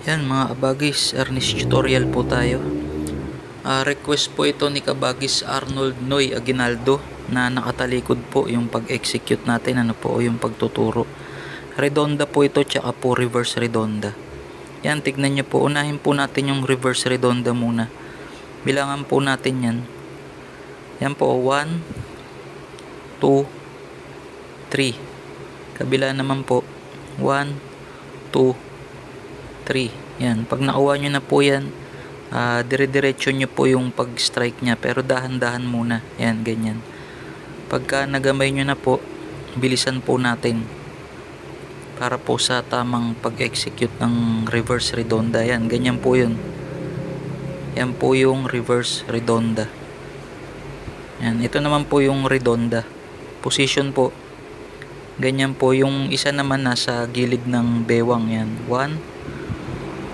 Yan mga kabagis, Ernest tutorial po tayo. Request po ito ni Kabagis Arnold Noy Aguinaldo na nakatalikod po yung pag-execute natin, ano po yung pagtuturo. Redonda po ito, tsaka po reverse redonda. Yan, tignan nyo po, unahin po natin yung reverse redonda muna. Bilangan po natin yan. Yan po, 1, 2, 3. Kabila naman po, 1, 2, 3. Yan, pag nakuha nyo na po yan, dire-diretso nyo po yung pag-strike nya, pero dahan-dahan muna. Yan, ganyan. Pagka nagamay nyo na po, bilisan po natin para po sa tamang pag-execute ng reverse redonda. Yan, ganyan po yun. Yan po yung reverse redonda. Yan, ito naman po yung redonda. Position po, ganyan po. Yung isa naman nasa gilid ng bewang. Yan, 1,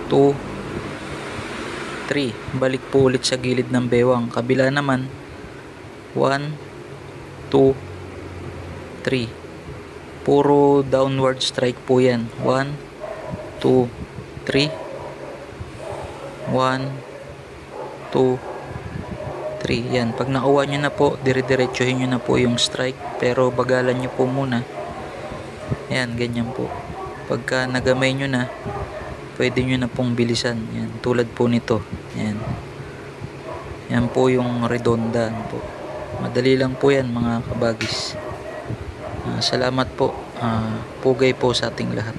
2, 3. Balik po ulit sa gilid ng bewang. Kabila naman, 1, 2, 3. Puro downward strike po yan. 1, 2, 3. 1, 2, 3. Yan, pag nakuha nyo na po, dire-diretsuhin nyo na po yung strike, pero bagalan nyo po muna. Yan, ganyan po. Pagka nagamay nyo na, pwede nyo na pong bilisan. Yan, tulad po nito. Yan. Yan po yung redonda po. Madali lang po yan mga kabagis. Salamat po. Pugay po sa ating lahat.